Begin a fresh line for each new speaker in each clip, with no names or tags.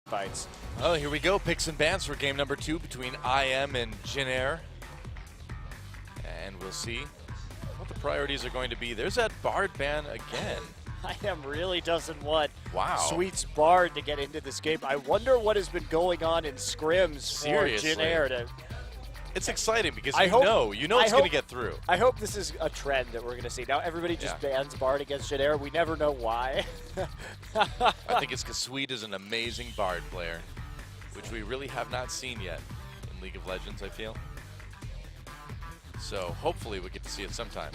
fights.
Oh, here we go. Picks and bans for game number 2 between IM and Jin Air. And we'll see what the priorities are going to be. There's that Bard ban again.
IM really doesn't want
Wow.
Sweet's Bard to get into this game. I wonder what has been going on in scrims
Seriously.
for Jin Air to...
It's exciting because
you know
it's going to get through.
I hope this is a trend that we're going to see. Now everybody just bans Bard against Jin Air. We never know why.
I think it's because Sweet is an amazing Bard player, which we really have not seen yet in League of Legends, I feel. So hopefully we get to see it sometime.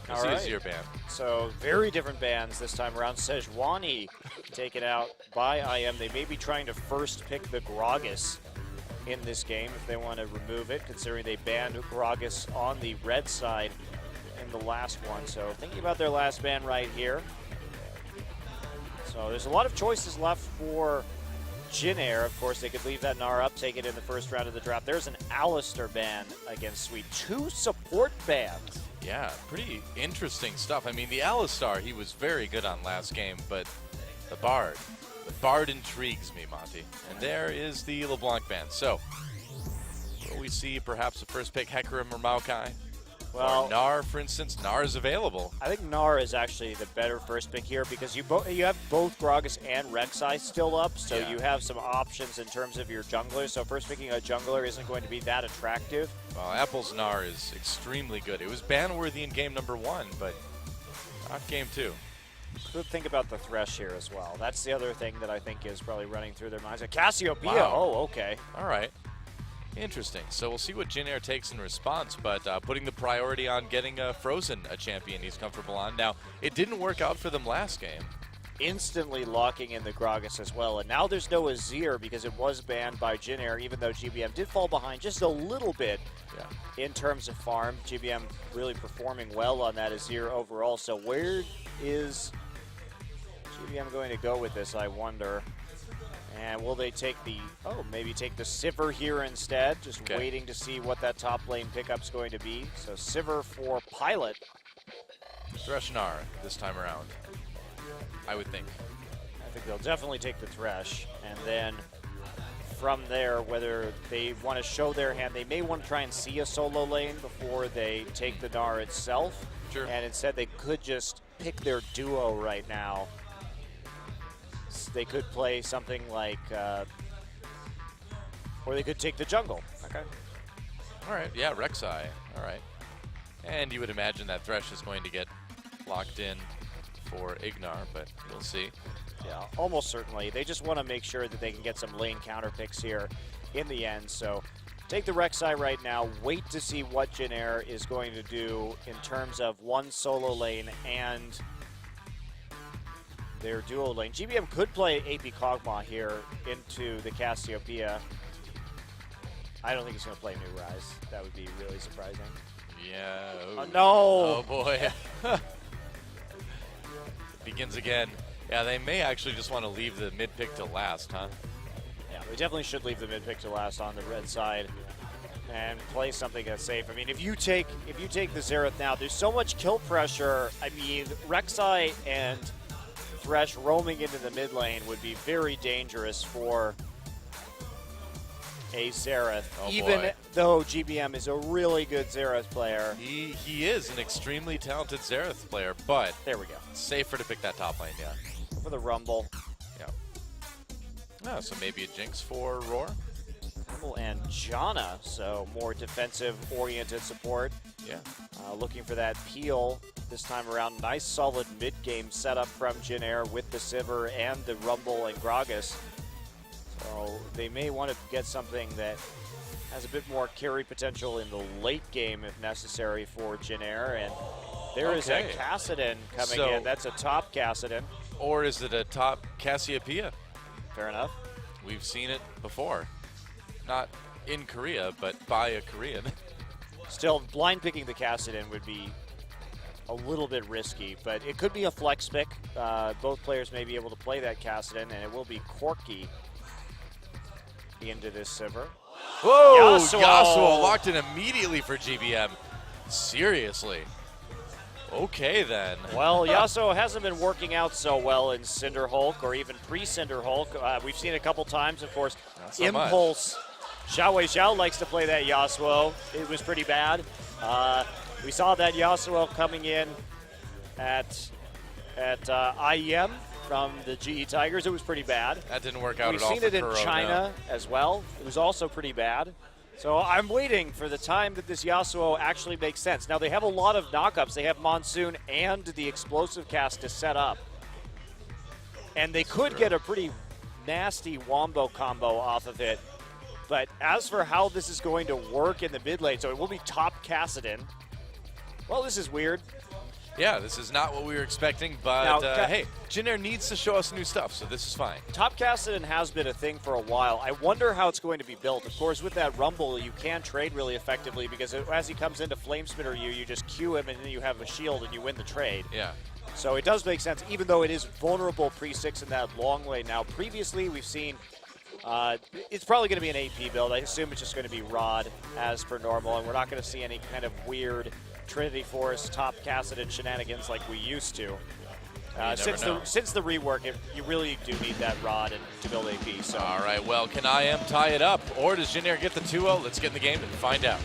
We'll see his year ban.
So very different bans this time around. Sejuani taken out by IM. They may be trying to first pick the Gragas in this game if they want to remove it, considering they banned Gragas on the red side in the last one. So thinking about their last ban right here. So there's a lot of choices left for Jin Air. Of course, they could leave that Gnar up, take it in the first round of the draft. There's an Alistar ban against Sweet. 2 support bans.
Yeah, pretty interesting stuff. I mean, the Alistar, he was very good on last game, but the Bard intrigues me, Monty. And there is the LeBlanc ban. So, will we see perhaps the first pick Hecarim or Maokai?
Well,
or Gnar, for instance. Gnar is available.
I think Gnar is actually the better first pick here because you have both Gragas and Rek'Sai still up, so you have some options in terms of your junglers. So first picking a jungler isn't going to be that attractive.
Well, Apple's Gnar is extremely good. It was ban-worthy in game number 1, but not game 2.
Could think about the Thresh here as well. That's the other thing that I think is probably running through their minds. Cassiopeia.
Wow.
Oh, okay.
All right. Interesting. So we'll see what Jin Air takes in response, but putting the priority on getting Frozen a champion he's comfortable on. Now, it didn't work out for them last game.
Instantly locking in the Gragas as well. And now there's no Azir because it was banned by Jin Air, even though GBM did fall behind just a little bit in terms of farm. GBM really performing well on that Azir overall. So where is GBM going to go with this, I wonder? And will they take the, maybe take the Sivir here instead? Just waiting to see what that top lane pickup's going to be. So Sivir for Pilot.
Thresh Gnar this time around, I would think.
I think they'll definitely take the Thresh. And then from there, whether they want to show their hand, they may want to try and see a solo lane before they take the Gnar itself.
Sure.
And instead they could just pick their duo right now. They could play something like, or they could take the jungle. Okay.
All right, yeah, Rek'Sai. All right. And you would imagine that Thresh is going to get locked in for Ignar, but we'll see.
Yeah, almost certainly. They just want to make sure that they can get some lane counter picks here in the end. So take the Rek'Sai right now. Wait to see what Jin Air is going to do in terms of one solo lane and their duo lane. GBM could play AP Kog'Maw here into the Cassiopeia. I don't think he's going to play New Rise. That would be really surprising.
Yeah.
Oh, no.
Oh, boy. Begins again. Yeah, they may actually just want to leave the mid pick to last, huh?
Yeah, they definitely should leave the mid pick to last on the red side and play something that's safe. I mean, if you take the Xerath now, there's so much kill pressure. I mean, Rek'Sai and Thresh roaming into the mid lane would be very dangerous for a Xerath, even though GBM is a really good Xerath player.
He is an extremely talented Xerath player, but
there we go.
Safer to pick that top lane, yeah.
For the Rumble.
Yeah. So maybe a Jinx for Roar.
Rumble and Janna, so more defensive-oriented support.
Yeah.
Looking for that peel this time around. Nice solid mid-game setup from Jin Air with the Sivir and the Rumble and Gragas. So they may want to get something that has a bit more carry potential in the late game if necessary for Jin Air. And there is a Kassadin coming in. That's a top Kassadin.
Or is it a top Cassiopeia?
Fair enough.
We've seen it before. Not in Korea, but by a Korean.
Still, blind picking the Kassadin would be a little bit risky, but it could be a flex pick. Both players may be able to play that Kassadin, and it will be Corki into this Sivir.
Whoa! Yasuo locked in immediately for GBM. Seriously. Okay, then.
Well, Yasuo hasn't been working out so well in Cinder Hulk or even pre-Cinder Hulk. We've seen it a couple times, of course.
Not so
Impulse. Xiao Weixiao likes to play that Yasuo. It was pretty bad. We saw that Yasuo coming in at IEM from the GE Tigers. It was pretty bad.
That didn't work out
We've
at all.
seen it in
Kuro,
China as well. It was also pretty bad. So I'm waiting for the time that this Yasuo actually makes sense. Now, they have a lot of knockups. They have Monsoon and the explosive cast to set up. And they could get a pretty nasty Wombo combo off of it. But as for how this is going to work in the mid lane, so it will be top Kassadin. Well, this is weird.
Yeah, this is not what we were expecting, but
Now,
hey, Jin Air needs to show us new stuff, so this is fine.
Top Kassadin has been a thing for a while. I wonder how it's going to be built. Of course, with that Rumble, you can trade really effectively because as he comes into Flame Spitter you just Q him and then you have a shield and you win the trade.
Yeah.
So it does make sense, even though it is vulnerable pre-6 in that long lane. Now, previously we've seen it's probably going to be an AP build. I assume it's just going to be Rod as per normal, and we're not going to see any kind of weird Trinity Force top Kassadin shenanigans like we used to. Since the rework, you really do need that Rod to build AP. So.
All right, well, can IM tie it up, or does Jin Air get the 2-0? Let's get in the game and find out.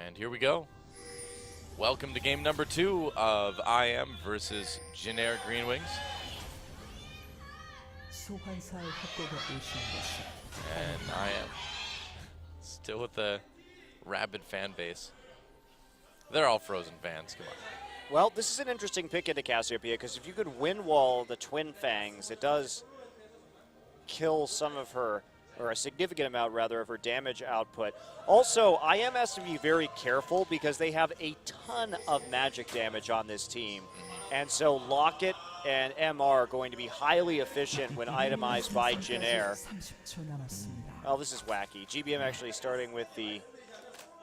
And here we go. Welcome to game number 2 of IM versus Jin Air Green Wings. And IM still with the rabid fan base. They're all Frozen fans, come on.
Well, this is an interesting pick into Cassiopeia because if you could win wall the Twin Fangs, it does kill some of her, or a significant amount rather, of her damage output. Also, IM has to be very careful because they have a ton of magic damage on this team. And so Locket and MR are going to be highly efficient when itemized by Jin Air. Oh, this is wacky. GBM actually starting with the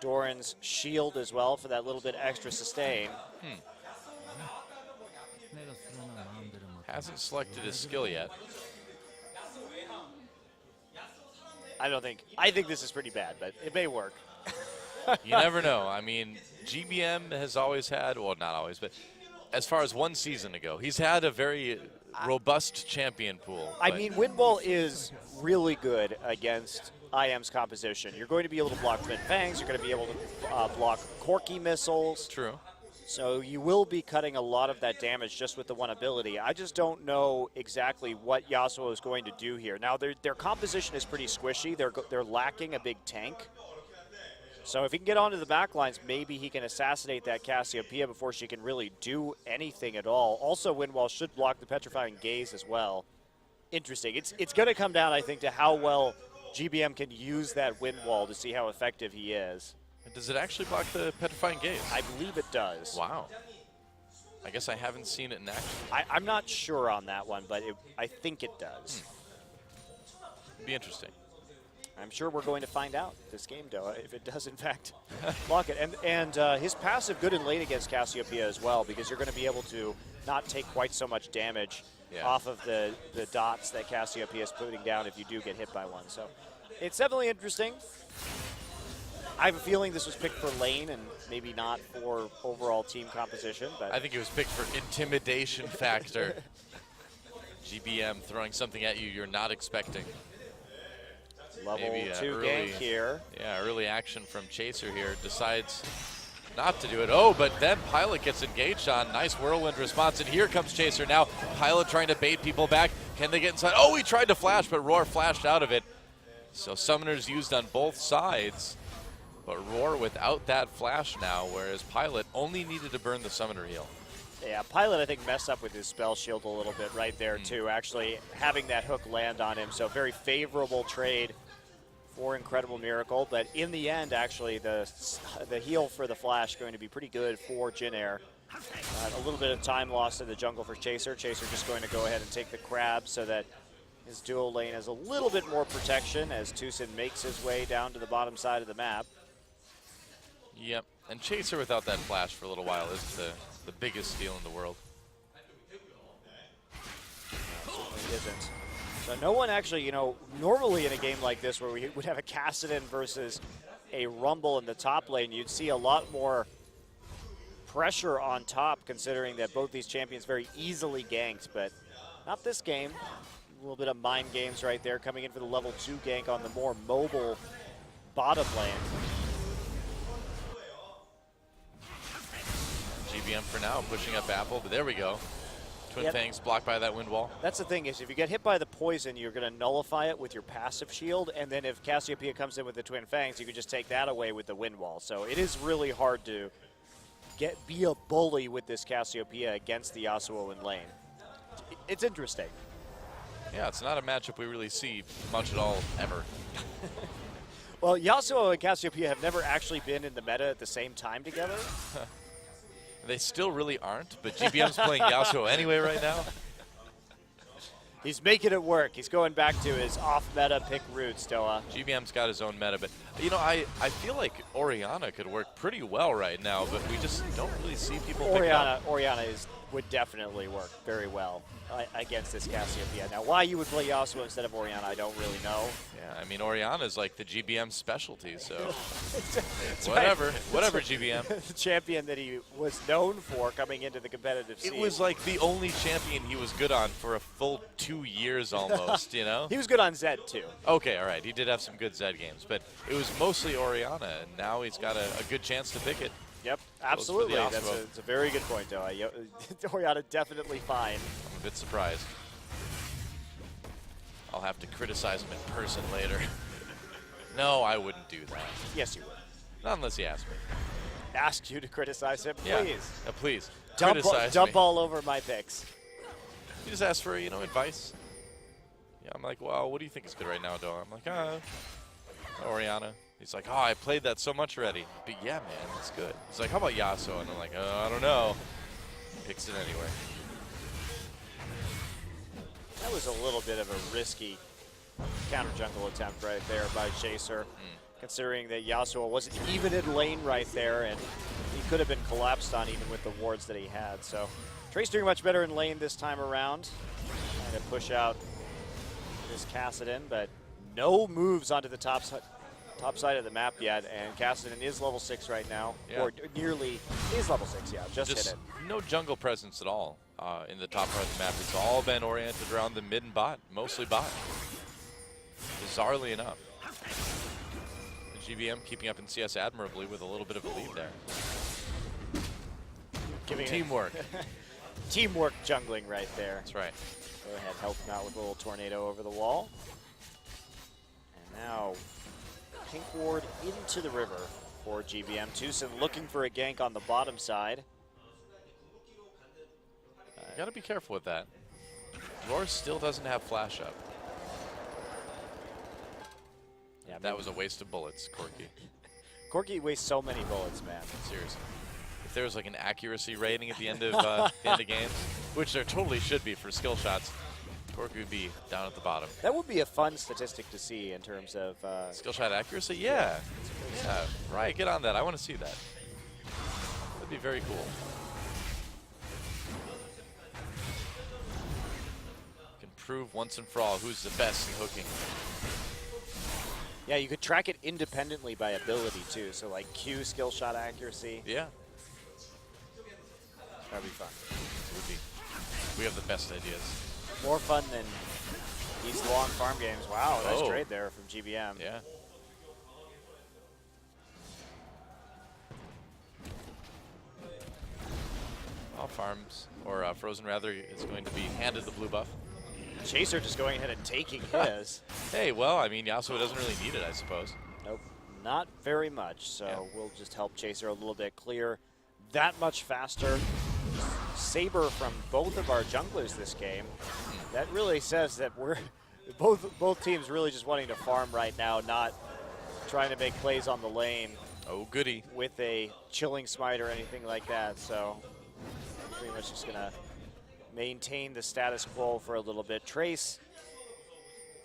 Doran's shield as well for that little bit extra sustain.
Hasn't selected his skill yet.
I think this is pretty bad, but it may work.
You never know. I mean, GBM has always had, well, not always, but as far as one season ago, he's had a very robust champion pool.
I mean, Windwall is really good against IM's composition. You're going to be able to block Twin Fangs. You're going to be able to block Corky missiles.
True.
So you will be cutting a lot of that damage just with the one ability. I just don't know exactly what Yasuo is going to do here. Now, their composition is pretty squishy. They're lacking a big tank. So if he can get onto the back lines, maybe he can assassinate that Cassiopeia before she can really do anything at all. Also, Windwall should block the Petrifying Gaze as well. Interesting. It's going to come down, I think, to how well GBM can use that Windwall to see how effective he is.
Does it actually block the Petrifying Gaze?
I believe it does.
Wow. I guess I haven't seen it in action.
I'm not sure on that one, but I think it does.
It'd be interesting.
I'm sure we're going to find out this game, though, if it does, in fact, block it. And his passive good in lane against Cassiopeia as well, because you're going to be able to not take quite so much damage off of the dots that Cassiopeia is putting down if you do get hit by one. So it's definitely interesting. I have a feeling this was picked for lane and maybe not for overall team composition. But
I think it was picked for intimidation factor. GBM throwing something at you you're not expecting.
Level
maybe
2 gank here.
Yeah, early action from Chaser here. Decides not to do it. Oh, but then Pilot gets engaged on. Nice whirlwind response. And here comes Chaser now. Pilot trying to bait people back. Can they get inside? Oh, he tried to flash, but Roar flashed out of it. So Summoners used on both sides. But Roar without that flash now, whereas Pilot only needed to burn the Summoner heal.
Yeah, Pilot, I think, messed up with his spell shield a little bit right there, too, actually having that hook land on him. So very favorable trade for Incredible Miracle. But in the end, actually, the heal for the flash going to be pretty good for Jin Air. A little bit of time lost in the jungle for Chaser. Chaser just going to go ahead and take the crab so that his dual lane has a little bit more protection as Tucson makes his way down to the bottom side of the map.
Yep, and Chaser without that flash for a little while is the biggest steal in the world.
isn't. So no one actually, normally in a game like this where we would have a Kassadin versus a Rumble in the top lane, you'd see a lot more pressure on top, considering that both these champions very easily ganked, but not this game. A little bit of mind games right there, coming in for the level 2 gank on the more mobile bottom lane.
GBM for now, pushing up Apple, but there we go. Twin
Yep.
Fangs blocked by that wind wall.
That's the thing, is if you get hit by the poison, you're going to nullify it with your passive shield, and then if Cassiopeia comes in with the Twin Fangs, you can just take that away with the wind wall. So it is really hard to be a bully with this Cassiopeia against the Yasuo in lane. It's interesting.
Yeah, it's not a matchup we really see much at all, ever.
Well, Yasuo and Cassiopeia have never actually been in the meta at the same time together.
They still really aren't, but GBM's playing Yasuo anyway right now.
He's making it work. He's going back to his off-meta pick roots, Doa.
GBM's got his own meta, but, I feel like Orianna could work pretty well right now, but we just don't really see people pick it up.
Orianna would definitely work very well against this Cassiopeia. Now, why you would play Yasuo instead of Orianna, I don't really know.
Yeah, Orianna's like the GBM specialty, so
That's
whatever,
right.
whatever GBM.
The champion that he was known for coming into the competitive scene.
It was like the only champion he was good on for a full 2 years almost,
He was good on Zed, too.
Okay, all right, he did have some good Zed games, but it was mostly Orianna, and now he's got a good chance to pick it.
Yep, absolutely. That's a very good point, Doa. Orianna definitely fine.
I'm a bit surprised. I'll have to criticize him in person later. No, I wouldn't do that.
Yes, you would.
Not unless he asked me.
Ask you to criticize him,
Yeah.
please.
Please,
Dump
criticize me.
all over my picks.
You just ask for, advice. Yeah, I'm like, well, what do you think is good right now, Doa? I'm like, Orianna. He's like, I played that so much already. But yeah, man, it's good. He's like, how about Yasuo? And I'm like, I don't know. Picks it anyway.
That was a little bit of a risky counter jungle attempt right there by Chaser, considering that Yasuo wasn't even in lane right there, and he could have been collapsed on even with the wards that he had. So Trace doing much better in lane this time around. Trying to push out this Kassadin, but no moves onto the top side of the map yet, and Kassadin is level 6 right now, or nearly is level 6, just hit it.
No jungle presence at all in the top part of the map. It's all been oriented around the mid and bot, mostly bot. Bizarrely enough. The GBM keeping up in CS admirably with a little bit of a lead there.
Giving
Teamwork.
Teamwork jungling right there.
That's right.
Go ahead, help him out with a little tornado over the wall. And now Pink Ward into the river for GBM. Tucson looking for a gank on the bottom side.
You gotta be careful with that. Roar still doesn't have flash up.
Yeah,
that was a waste of bullets, Corky.
Corky wastes so many bullets, man.
Seriously. If there was like an accuracy rating at the end of games, which there totally should be for skill shots, Corky would be down at the bottom.
That would be a fun statistic to see in terms of
skill shot accuracy. Yeah, right. Get on that. I want to see that. That'd be very cool. Can prove once and for all who's the best in hooking.
Yeah, you could track it independently by ability too. So like Q skill shot accuracy.
Yeah.
That'd be fun.
It would be. We have the best ideas.
More fun than these long farm games. Wow, nice trade there from GBM.
Yeah. All farms, or Frozen rather, is going to be handed the blue buff.
Chaser just going ahead and taking his.
Hey, well, I mean, Yasuo doesn't really need it, I suppose.
Nope, not very much. So we'll just help Chaser a little bit clear that much faster. Saber from both of our junglers this game. That really says that we're both teams really just wanting to farm right now, not trying to make plays on the lane.
Oh, goody.
With a chilling smite or anything like that. So pretty much just gonna maintain the status quo for a little bit. Trace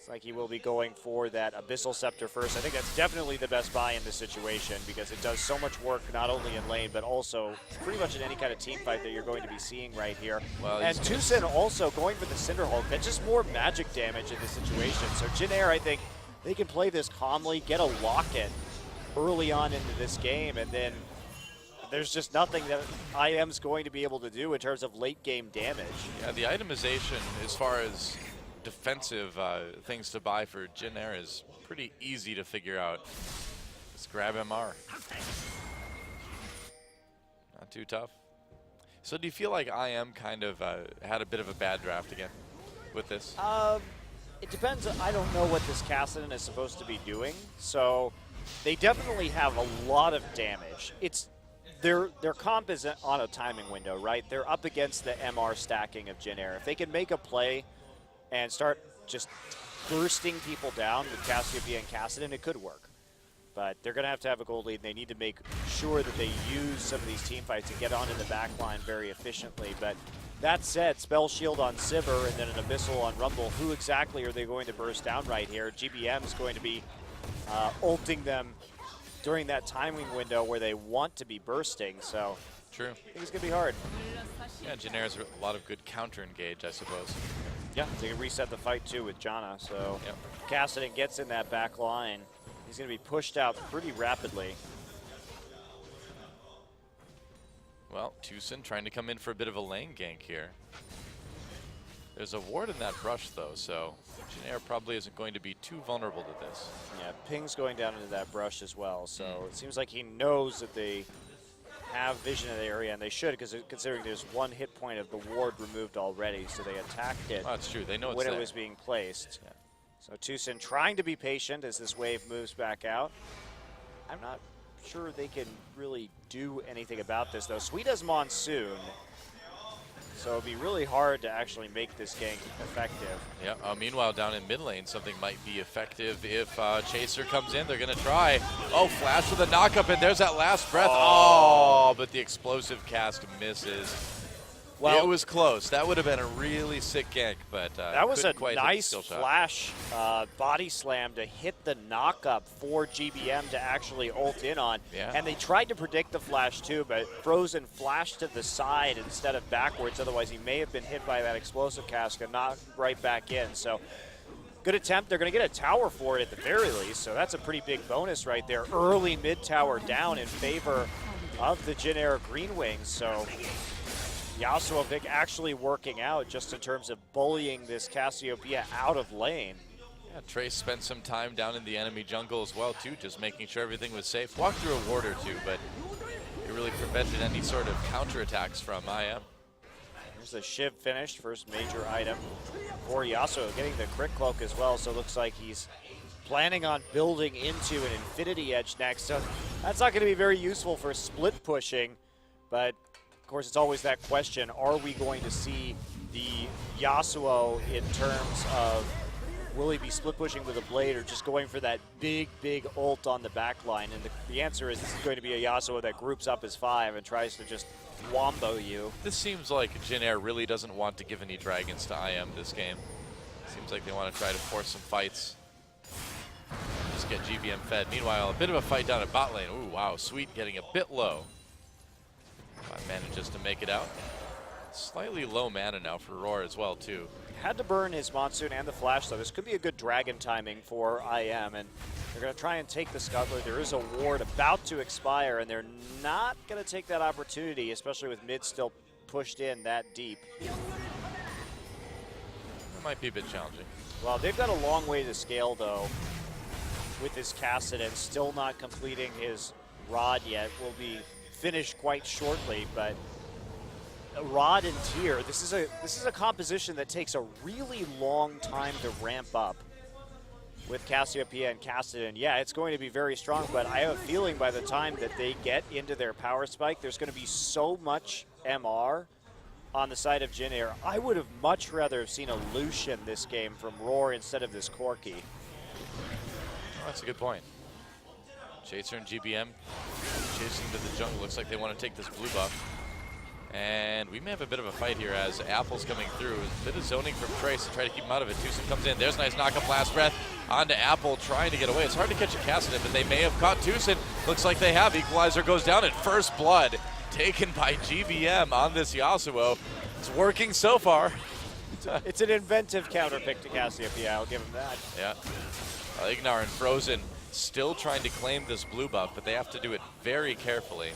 Like he will be going for that Abyssal Scepter first. I think that's definitely the best buy in this situation because it does so much work not only in lane but also pretty much in any kind of team fight that you're going to be seeing right here. Well, and Tucson also going for the Cinder Hulk. That's just more magic damage in this situation. So Jin Air, I think they can play this calmly, get a locket early on into this game, and then there's just nothing that IM's going to be able to do in terms of late game damage.
Yeah, the itemization as far as defensive things to buy for Jin Air is pretty easy to figure out. Just grab MR. Not too tough. So do you feel like IM kind of had a bit of a bad draft again with this?
It depends. I don't know what this Kassadin is supposed to be doing. So they definitely have a lot of damage. It's their comp is on a timing window, right? They're up against the MR stacking of Jin Air. If they can make a play and start just bursting people down with Cassiopeia and Kassadin, it could work. But they're going to have a gold lead, and they need to make sure that they use some of these team fights to get onto the back line very efficiently. But that said, Spell Shield on Sivir and then an Abyssal on Rumble, who exactly are they going to burst down right here? GBM is going to be ulting them during that timing window where they want to be bursting, so
true.
I think it's going to be hard.
Yeah, Jin Air has a lot of good counter engage, I suppose.
Yeah, they can reset the fight too with Janna, so Kassadin gets in that back line. He's going to be pushed out pretty rapidly.
Well, Tucson trying to come in for a bit of a lane gank here. There's a ward in that brush though, so Jin Air probably isn't going to be too vulnerable to this.
Yeah, Ping's going down into that brush as well, so it seems like he knows that they have vision of the area, and they should, because considering there's one hit point of the ward removed already, so they attacked it.
Oh, that's true. They know
when it was being placed. Yeah. So Tucson trying to be patient as this wave moves back out. I'm not sure they can really do anything about this, though. Sweet as Monsoon, so it'd be really hard to actually make this gank effective.
Yeah, meanwhile, down in mid lane, something might be effective if Chaser comes in. They're going to try. Oh, Flash with a knock-up, and there's that last breath. Oh, but the explosive cast misses. Well, it was close. That would have been a really sick gank, but
that was a nice Flash body slam to hit the knock-up for GBM to actually ult in on.
Yeah.
And they tried to predict the Flash too, but Frozen flashed to the side instead of backwards. Otherwise, he may have been hit by that explosive cast and knocked right back in. So good attempt. They're going to get a tower for it at the very least, so that's a pretty big bonus right there. Early mid-tower down in favor of the Jin Air Green Wings. So Yasuo pick actually working out just in terms of bullying this Cassiopeia out of lane.
Yeah, Trace spent some time down in the enemy jungle as well too, just making sure everything was safe. Walked through a ward or two, but it really prevented any sort of counterattacks from IM.
Here's the Shiv finished, first major item for Yasuo, getting the crit cloak as well, so it looks like he's planning on building into an Infinity Edge next. So that's not going to be very useful for split pushing, but of course, it's always that question, are we going to see the Yasuo in terms of will he be split pushing with a blade or just going for that big ult on the back line? And the answer is this is going to be a Yasuo that groups up as 5 and tries to just wombo you.
This seems like Jin Air really doesn't want to give any dragons to IM this game. Seems like they want to try to force some fights. Just get GBM fed. Meanwhile, a bit of a fight down at bot lane. Ooh, wow, Sweet getting a bit low. Manages to make it out. Slightly low mana now for Roar as well, too.
Had to burn his Monsoon and the Flash, though. This could be a good dragon timing for IM, and they're going to try and take the Scuttler. There is a ward about to expire, and they're not going to take that opportunity, especially with mid still pushed in that deep.
It might be a bit challenging.
Well, they've got a long way to scale, though, with this Kassadin still not completing his rod yet. Will be finished quite shortly, but Rod and Tier, this is a composition that takes a really long time to ramp up with Cassiopeia and Kassadin. Yeah, it's going to be very strong, but I have a feeling by the time that they get into their power spike, there's going to be so much MR on the side of Jin Air. I would have much rather have seen a Lucian this game from Roar instead of this Corki.
Oh, that's a good point. Chaser and GBM chasing to the jungle. Looks like they want to take this blue buff. And we may have a bit of a fight here as Apple's coming through. A bit of zoning from Trace to try to keep him out of it. Tucson comes in. There's a nice knock-up last breath onto Apple trying to get away. It's hard to catch a cast in it, but they may have caught Tucson. Looks like they have. Equalizer goes down at first blood. Taken by GBM on this Yasuo. It's working so far.
It's an inventive counter pick to Cassiopeia. I'll give him that.
Yeah. Ignar and Frozen still trying to claim this blue buff, but they have to do it very carefully.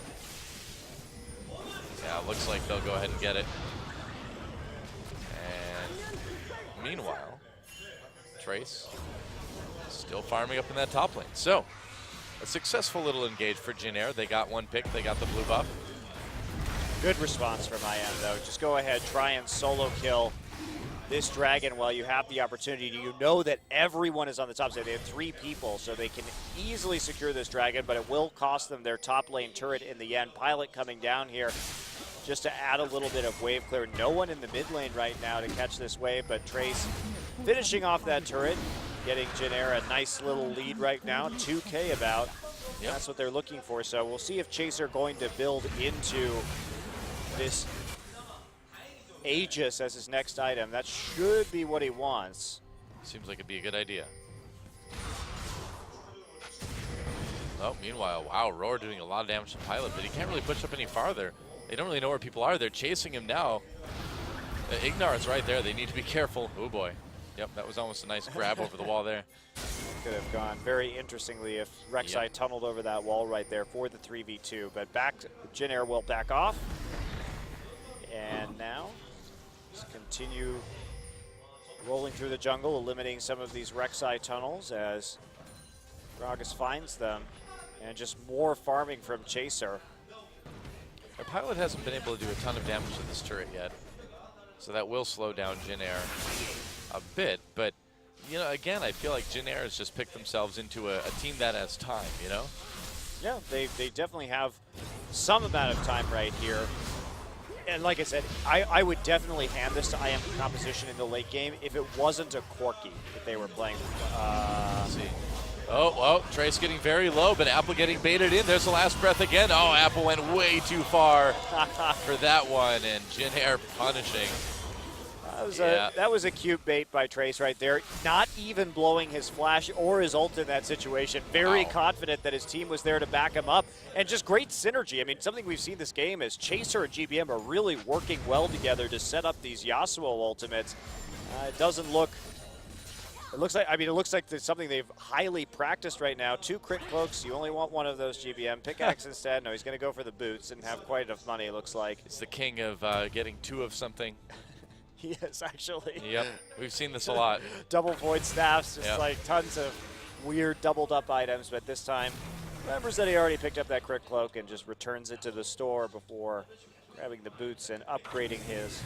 Yeah, looks like they'll go ahead and get it. And meanwhile, Trace still farming up in that top lane. So, a successful little engage for Jin-Air. They got one pick, they got the blue buff.
Good response from IM, though. Just go ahead, try and solo kill this dragon while you have the opportunity. You know that everyone is on the top side. They have 3 people, so they can easily secure this dragon, but it will cost them their top lane turret in the end. Pilot coming down here just to add a little bit of wave clear. No one in the mid lane right now to catch this wave, but Trace finishing off that turret, getting Jin-Air a nice little lead right now, 2K about. Yep. That's what they're looking for, so we'll see if Chaser going to build into this Aegis as his next item. That should be what he wants.
Seems like it'd be a good idea. Oh, meanwhile, wow, Roar doing a lot of damage to Pilot, but he can't really push up any farther. They don't really know where people are. They're chasing him now. Ignar is right there. They need to be careful. Oh, boy. Yep, that was almost a nice grab over the wall there.
Could have gone very interestingly if Rek'Sai tunneled over that wall right there for the 3v2. But back to Jin-Air will back off. And now, just continue rolling through the jungle, eliminating some of these Rek'Sai tunnels as Gragas finds them. And just more farming from Chaser.
Our Pilot hasn't been able to do a ton of damage to this turret yet. So that will slow down Jin-Air a bit. But, you know, again, I feel like Jin-Air has just picked themselves into a team that has time, you know?
Yeah, they definitely have some amount of time right here. And like I said, I would definitely hand this to IM composition in the late game if it wasn't a Corki that they were playing.
Let's see. Oh, Trace getting very low, but Apple getting baited in. There's the last breath again. Oh, Apple went way too far for that one, and Jin-Air punishing.
That was a cute bait by Trace right there. Not even blowing his flash or his ult in that situation. Very confident that his team was there to back him up. And just great synergy. I mean, something we've seen this game is Chaser and GBM are really working well together to set up these Yasuo ultimates. It doesn't look... It looks like it's something they've highly practiced right now. 2 crit cloaks. You only want one of those, GBM. Pickaxe instead. No, he's going to go for the boots and have quite enough money, it looks like.
It's the king of getting 2 of something.
He is, actually.
Yep, we've seen this a lot.
Double void staffs, just like tons of weird doubled up items, but this time remembers that he already picked up that crit cloak and just returns it to the store before grabbing the boots and upgrading his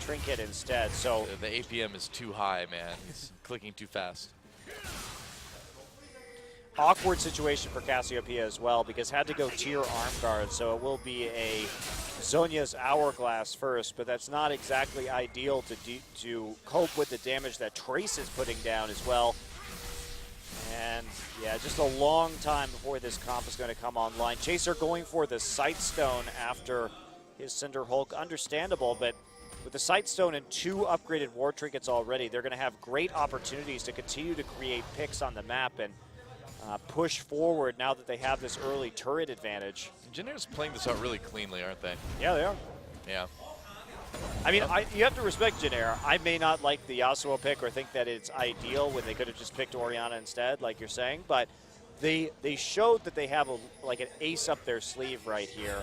trinket instead. So
the APM is too high, man. It's clicking too fast.
Awkward situation for Cassiopeia as well because had to go tier arm guard, so it will be a Zhonya's Hourglass first, but that's not exactly ideal to cope with the damage that Trace is putting down as well. And yeah, just a long time before this comp is going to come online. Chaser going for the Sightstone after his Cinder Hulk. Understandable, but with the Sightstone and 2 upgraded war trinkets already, they're going to have great opportunities to continue to create picks on the map and push forward now that they have this early turret advantage.
Jin-Air's playing this out really cleanly, aren't they?
Yeah, they are.
Yeah.
I mean, you have to respect Jin-Air. I may not like the Yasuo pick or think that it's ideal when they could have just picked Orianna instead, like you're saying, but they showed that they have like an ace up their sleeve right here.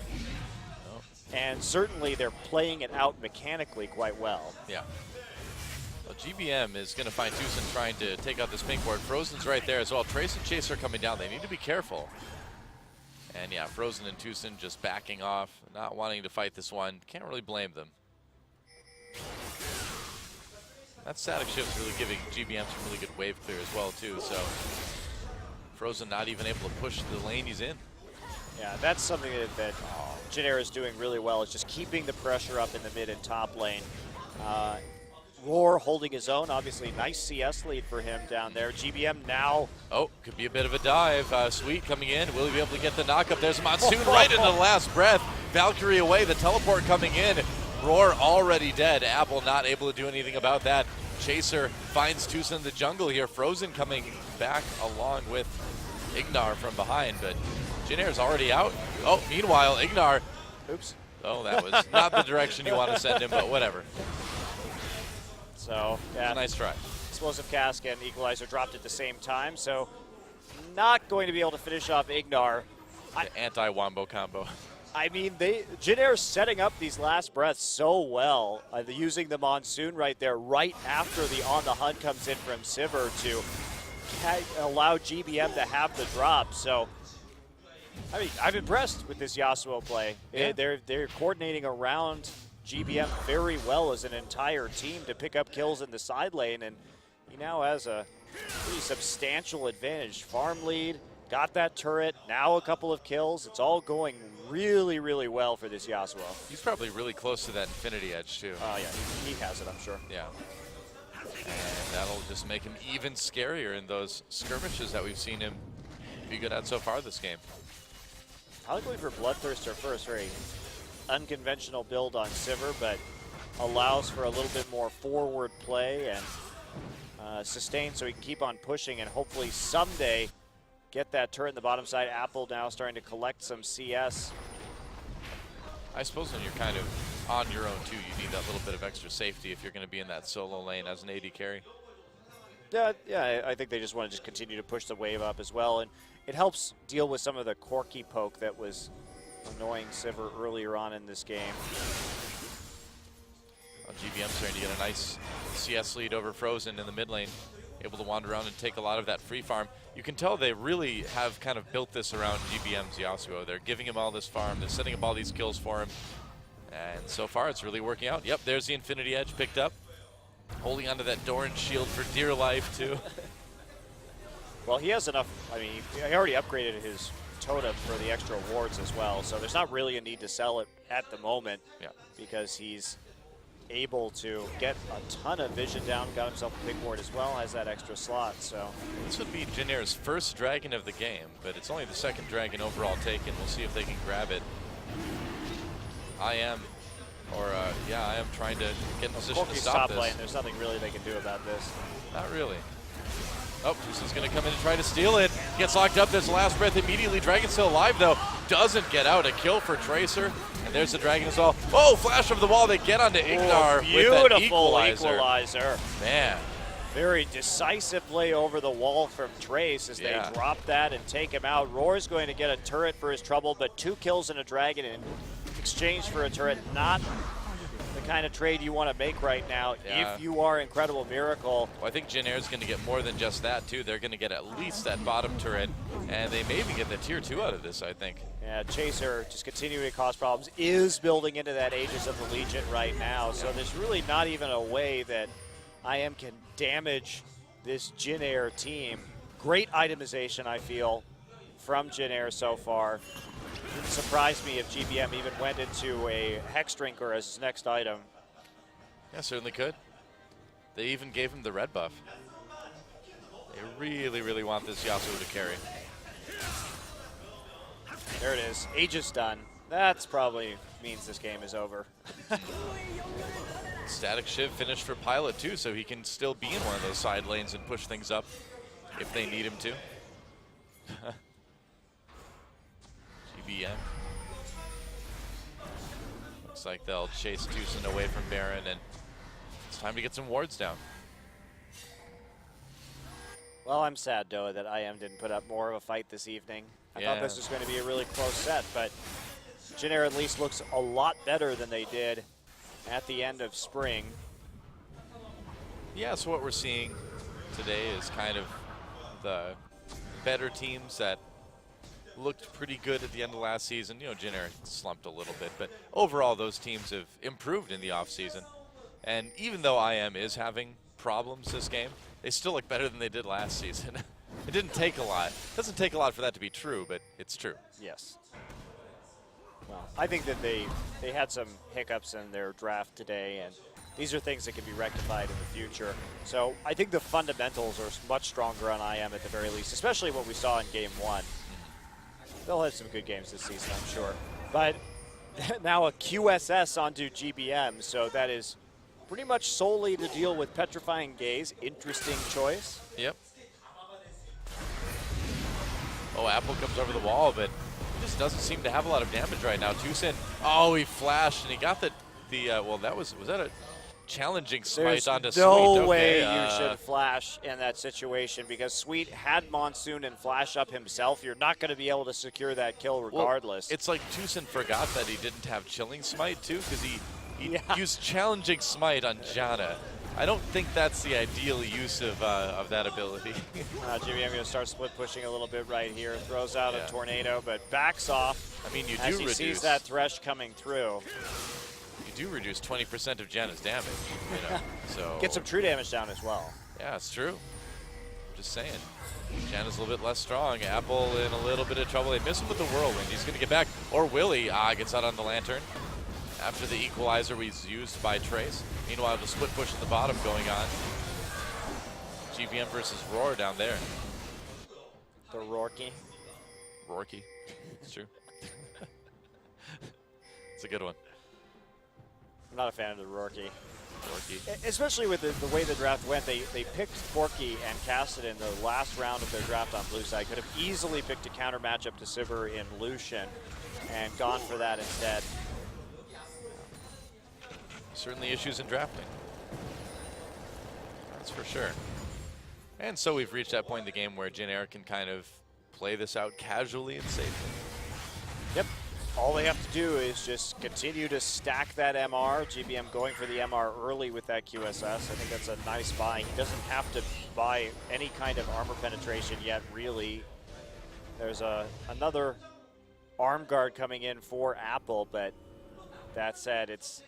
Oh. And certainly they're playing it out mechanically quite well.
Yeah. Well, GBM is going to find Tucson trying to take out this pink ward. Frozen's right there as well. Trace and Chase are coming down. They need to be careful. And yeah, Frozen and Tucson just backing off, not wanting to fight this one. Can't really blame them. That static shift is really giving GBM some really good wave clear as well too. So Frozen not even able to push the lane he's in.
Yeah, that's something that Jin-Air is doing really well, is just keeping the pressure up in the mid and top lane. Roar holding his own, obviously nice CS lead for him down there. GBM now.
Oh, could be a bit of a dive. Sweet coming in. Will he be able to get the knock up? There's Monsoon right in the last breath. Valkyrie away, the teleport coming in. Roar already dead. Apple not able to do anything about that. Chaser finds Tusa in the jungle here. Frozen coming back along with Ignar from behind, but Jin Air's already out. Oh, meanwhile, Ignar.
Oops.
Oh, that was not the direction you want to send him, but whatever.
So, yeah.
Nice try.
Explosive Cask and Equalizer dropped at the same time, so not going to be able to finish off Ignar.
The anti-wombo combo.
I mean, Jin Air's setting up these last breaths so well, using the Monsoon right there, right after the On the Hunt comes in from Sivir to allow GBM to have the drop. So, I mean, I'm impressed with this Yasuo play.
Yeah.
They're coordinating around GBM very well as an entire team to pick up kills in the side lane, and he now has a pretty substantial advantage. Farm lead, got that turret, now a couple of kills. It's all going really, really well for this Yasuo.
He's probably really close to that Infinity Edge, too.
Oh, yeah, he has it, I'm sure.
Yeah. And that'll just make him even scarier in those skirmishes that we've seen him be good at so far this game.
Probably going for Bloodthirster first. Very unconventional build on Sivir, but allows for a little bit more forward play and sustain so he can keep on pushing and hopefully someday get that turret in the bottom side. Apple now starting to collect some CS.
I suppose when you're kind of on your own too, you need that little bit of extra safety if you're going to be in that solo lane as an AD carry.
Yeah, I think they just want to just continue to push the wave up as well, and it helps deal with some of the Corki poke that was annoying Sivir earlier on in this game.
Well, GBM starting to get a nice CS lead over Frozen in the mid lane, able to wander around and take a lot of that free farm. You can tell they really have kind of built this around GBM's Yasuo. They're giving him all this farm, they're setting up all these kills for him, and so far it's really working out. Yep, there's the Infinity Edge picked up. Holding onto that Doran shield for dear life, too.
Well, he has enough. I mean, he already upgraded his totem for the extra wards as well, so there's not really a need to sell it at the moment.
Yeah.
Because he's able to get a ton of vision down, got himself a big ward as well, has that extra slot. So
this would be Jin Air's first dragon of the game, but it's only the second dragon overall taken. We'll see if they can grab it. I am trying to get in position to stop this.
Lane. There's nothing really they can do about this.
Not really. Oh, Tusa's going to come in and try to steal it. Gets locked up. There's the last breath immediately. Dragon still alive, though. Doesn't get out. A kill for Tracer. And there's the dragon as well. Oh, flash over the wall. They get onto Ignar with that equalizer. Man.
Very decisive play over the wall from Trace as they drop that and take him out. Roar's going to get a turret for his trouble, but 2 kills and a dragon in exchange for a turret. Not the kind of trade you want to make right now if you are Incredible Miracle.
Well, I think Jin Air's going to get more than just that, too. They're going to get at least that bottom turret, and they may even get the tier 2 out of this, I think.
Yeah, Chaser just continuing to cause problems, is building into that Aegis of the Legion right now, so there's really not even a way that IM can damage this Jin Air team. Great itemization, I feel, from Jin Air so far. Wouldn't surprise me if GBM even went into a Hex Drinker as his next item.
Yeah, certainly could. They even gave him the red buff. They really, really want this Yasuo to carry.
There it is. Aegis done. That's probably means this game is over.
Static Shiv finished for Pilot, too, so he can still be in one of those side lanes and push things up if they need him to. GBM. Looks like they'll chase Tucson away from Baron, and it's time to get some wards down.
Well, I'm sad, Doa, that IM didn't put up more of a fight this evening. I thought this was going to be a really close set, but Jin Air at least looks a lot better than they did at the end of spring.
Yeah, so what we're seeing today is kind of the better teams that looked pretty good at the end of last season. You know, Jin Air slumped a little bit, but overall those teams have improved in the offseason. And even though IM is having problems this game, they still look better than they did last season. It didn't take a lot. It doesn't take a lot for that to be true, but it's true.
Yes. Well, I think that they had some hiccups in their draft today, and these are things that can be rectified in the future. So I think the fundamentals are much stronger on IM at the very least, especially what we saw in Game 1. They'll have some good games this season, I'm sure. But now a QSS onto GBM, so that is pretty much solely to deal with Petrifying Gaze. Interesting choice.
Yep. Oh, Apple comes over the wall, but he just doesn't seem to have a lot of damage right now. Tucson, oh, he flashed, and he got well, was that a challenging smite
There's
onto
no
Sweet?
way
Okay,
you should flash in that situation because Sweet had Monsoon and flash up himself. You're not going to be able to secure that kill regardless.
Well, it's like Tucson forgot that he didn't have chilling smite too, because he used challenging smite on Janna. I don't think that's the ideal use of that ability.
GBM going to start split pushing a little bit right here. Throws out a tornado, but backs off.
I mean, you
as
do
he sees that Thresh coming through.
You do reduce 20% of Janna's damage, you know, so.
Get some true damage down as well.
Yeah, it's true. I'm just saying. Janna's a little bit less strong. Apple in a little bit of trouble. They miss him with the Whirlwind. He's going to get back. Or will he? Gets out on the Lantern after the equalizer was used by Trace. Meanwhile, the split push at the bottom going on. GBM versus Roar down there.
The Roarky.
Roarky. It's true. It's a good one.
I'm not a fan of the Roarky.
Roarky.
Especially with the way the draft went, they picked Forky and cast it in the last round of their draft on blue side. Could have easily picked a counter matchup to Sivir in Lucian and gone for that instead.
Certainly issues in drafting. That's for sure. And so we've reached that point in the game where Jin Air can kind of play this out casually and safely.
Yep. All they have to do is just continue to stack that MR. GBM going for the MR early with that QSS. I think that's a nice buy. He doesn't have to buy any kind of armor penetration yet, really. There's another arm guard coming in for Apple, but that said, it's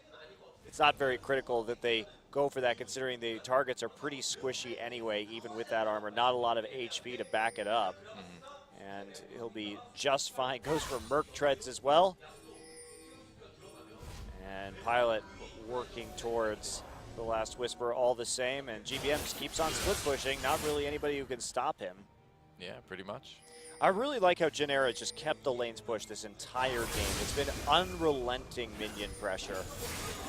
not very critical that they go for that, considering the targets are pretty squishy anyway, even with that armor. Not a lot of HP to back it up. And he'll be just fine. Goes for Merc Treads as well. And Pilot working towards the last Whisper all the same. And GBM just keeps on split pushing. Not really anybody who can stop him.
Yeah, pretty much.
I really like how Genera just kept the lanes pushed this entire game. It's been unrelenting minion pressure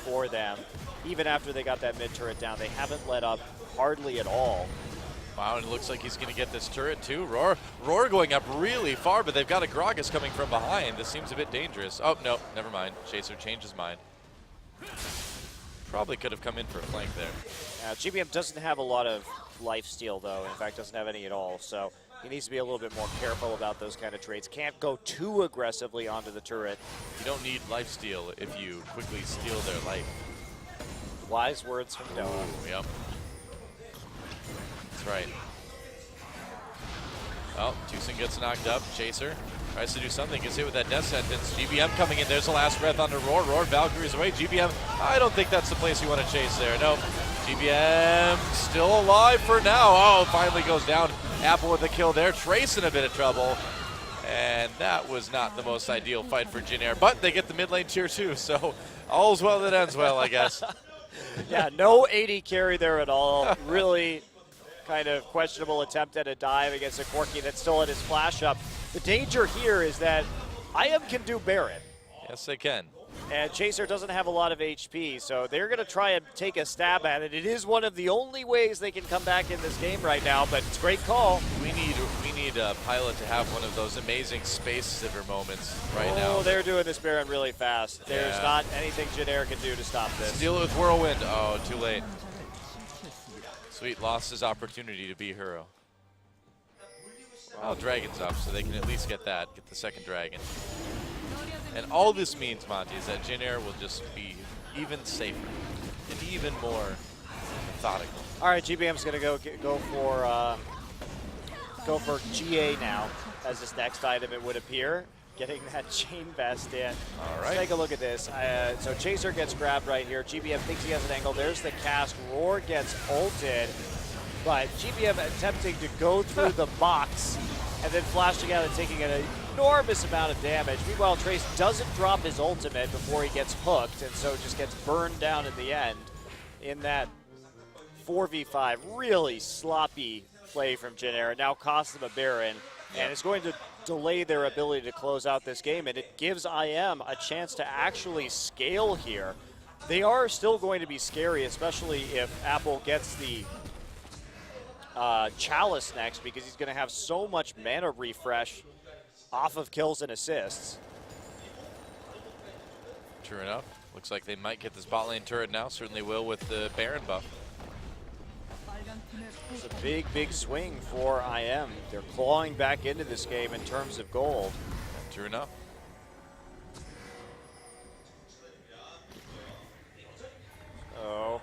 for them. Even after they got that mid turret down, they haven't let up hardly at all.
Wow, and it looks like he's going to get this turret too. Roar going up really far, but they've got a Gragas coming from behind. This seems a bit dangerous. Oh, no, never mind. Chaser changed his mind. Probably could have come in for a flank there.
GBM doesn't have a lot of lifesteal, though. In fact, doesn't have any at all. So he needs to be a little bit more careful about those kind of trades. Can't go too aggressively onto the turret.
You don't need lifesteal if you quickly steal their life.
Wise words from Noah.
Yep. That's right. Oh, Tucson gets knocked up. Chaser tries to do something. Gets hit with that death sentence. GBM coming in. There's the last breath on the Roar. Roar Valkyries away. GBM, I don't think that's the place you want to chase there. No. GBM still alive for now. Oh, finally goes down. Apple with the kill there. Trace in a bit of trouble. And that was not the most ideal fight for Jin Air. But they get the mid lane tier 2, so all's well that ends well, I guess.
Yeah, no 80 carry there at all. Really kind of questionable attempt at a dive against a Corki that still had his flash up. The danger here is that IM can do Baron.
Yes, they can.
And Chaser doesn't have a lot of HP, so they're going to try and take a stab at it. It is one of the only ways they can come back in this game right now, but it's a great call.
We need a Pilot to have one of those amazing space Sivir moments right now.
Oh, they're doing this Baron really fast. There's not anything Jin Air can do to stop this.
Steal it with Whirlwind. Oh, too late. Sweet lost his opportunity to be hero. Well, Dragon's up, so they can at least get that, get the second Dragon. And all this means, Monty, is that Jin Air will just be even safer and even more methodical.
All right, GBM's going to go for GA now as this next item, it would appear. Getting that chain vest in.
All right.
Let's take a look at this. So Chaser gets grabbed right here. GBM thinks he has an angle. There's the cast. Roar gets ulted, but GBM attempting to go through the box and then flashing out and taking an enormous amount of damage. Meanwhile, Trace doesn't drop his ultimate before he gets hooked, and so just gets burned down in the end in that 4v5. Really sloppy play from Jin Air. Now costs him a Baron, and it's going to delay their ability to close out this game, and it gives IM a chance to actually scale here. They are still going to be scary, especially if Apple gets the Chalice next, because he's going to have so much mana refresh off of kills and assists.
True enough. Looks like they might get this bot lane turret now. Certainly will with the Baron buff.
It's a big, big swing for IM. They're clawing back into this game in terms of gold.
True enough.
So,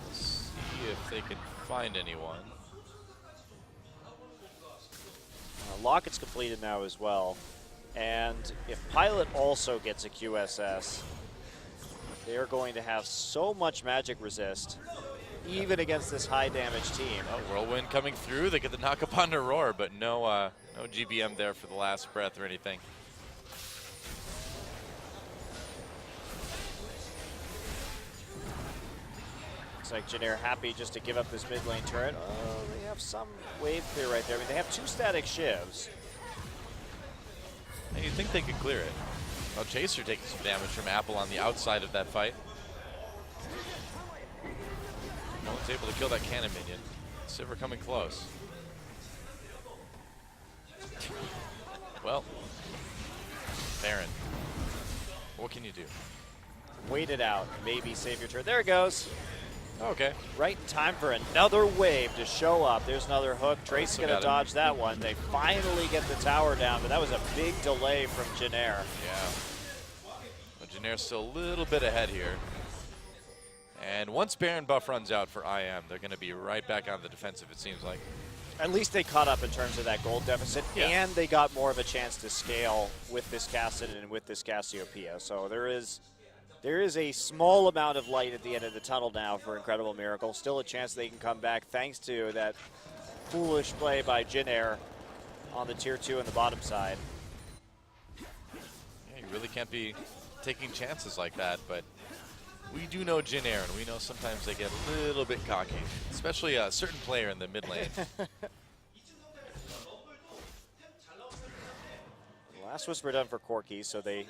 let's see if they can find anyone.
Locket's completed now as well. And if Pilot also gets a QSS, they're going to have so much magic resist, even against this high damage team.
Oh, Whirlwind coming through. They get the knock up on the Roar, but no GBM there for the last breath or anything.
Looks like Janair happy just to give up this mid lane turret. Oh, they have some wave clear right there. I mean, they have 2 static shivs.
And you'd think they could clear it. Well, Chaser taking some damage from Apple on the outside of that fight. No one's able to kill that cannon minion. Sivir coming close. Well, Baron, what can you do?
Wait it out. Maybe save your turn. There it goes.
Okay.
Right in time for another wave to show up. There's another hook. Trace's going to dodge that one. They finally get the tower down, but that was a big delay from Janair.
Yeah. Well, Janair's still a little bit ahead here. And once Baron buff runs out for IM, they're going to be right back on the defensive, it seems like.
At least they caught up in terms of that gold deficit, and they got more of a chance to scale with this Kassadin and with this Cassiopeia. So there is a small amount of light at the end of the tunnel now for Incredible Miracle. Still a chance they can come back thanks to that foolish play by Janair on the tier 2 on the bottom side.
Yeah, you really can't be taking chances like that, but we do know Janair, and we know sometimes they get a little bit cocky, especially a certain player in the mid lane.
Last Whisper done for Corki, so they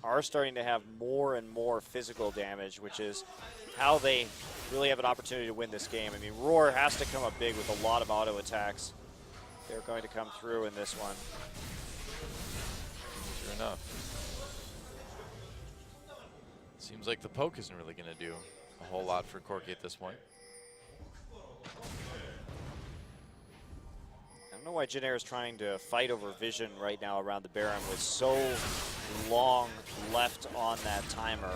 are starting to have more and more physical damage, which is how they really have an opportunity to win this game. I mean, Roar has to come up big with a lot of auto attacks. They're going to come through in this one.
Sure enough. Seems like the poke isn't really going to do a whole lot for Corki at this point.
I don't know why Janair is trying to fight over vision right now around the Baron with so long left on that timer.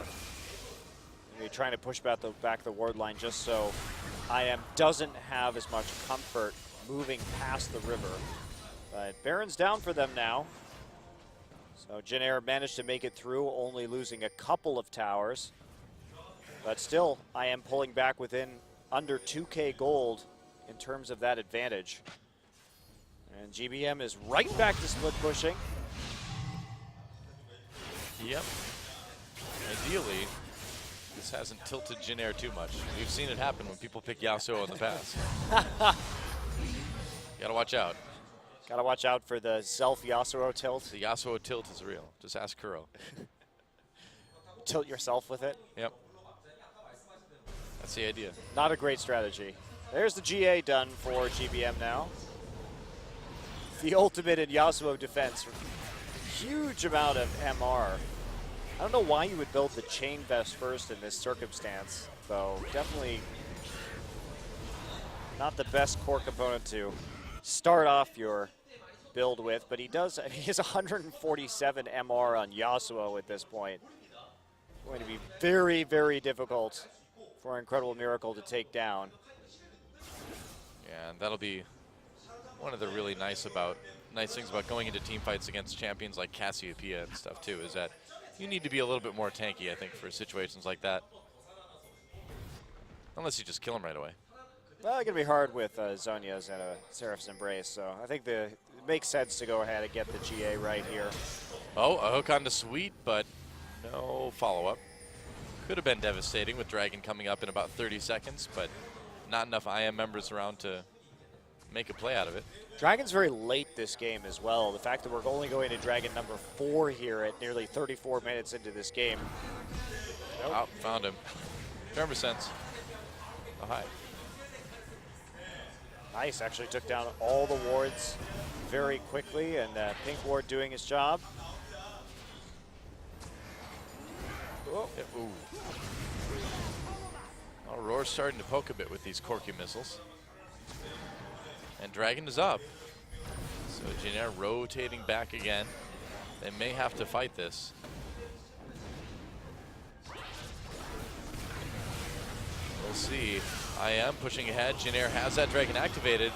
They're trying to push back the ward line just so IM doesn't have as much comfort moving past the river. But Baron's down for them now. So Janair managed to make it through, only losing a couple of towers. But still, IM pulling back within under 2K gold in terms of that advantage. And GBM is right back to split pushing.
Yep. Ideally, this hasn't tilted Janair too much. We've seen it happen when people pick Yasuo in the past. Gotta watch out.
Gotta watch out for the Zelf Yasuo tilt.
The Yasuo tilt is real. Just ask Kuro.
Tilt yourself with it.
Yep. That's the idea.
Not a great strategy. There's the GA done for GBM now. The ultimate in Yasuo defense. Huge amount of MR. I don't know why you would build the chain vest first in this circumstance, though. Definitely not the best core component to start off your build with, but he has 147 MR on Yasuo at this point. It's going to be very, very difficult for Incredible Miracle to take down.
Yeah, and that'll be one of the really nice things about going into team fights against champions like Cassiopeia and stuff too, is that you need to be a little bit more tanky, I think, for situations like that. Unless you just kill him right away.
Well, it's going to be hard with Zhonya's and a Seraph's Embrace, so I think it makes sense to go ahead and get the GA right here.
Oh, a hook on the sweet, but no follow-up. Could have been devastating with Dragon coming up in about 30 seconds, but not enough IM members around to make a play out of it.
Dragon's very late this game as well. The fact that we're only going to Dragon number 4 here at nearly 34 minutes into this game.
Nope. Oh, found him. Tremor sense. Oh, hi.
Nice, actually took down all the wards very quickly, and Pink Ward doing his job.
Oh. Yeah, ooh. Oh, Roar's starting to poke a bit with these Corky missiles. And Dragon is up. So Jin rotating back again. They may have to fight this. We'll see. I am pushing ahead. Jin has that Dragon activated.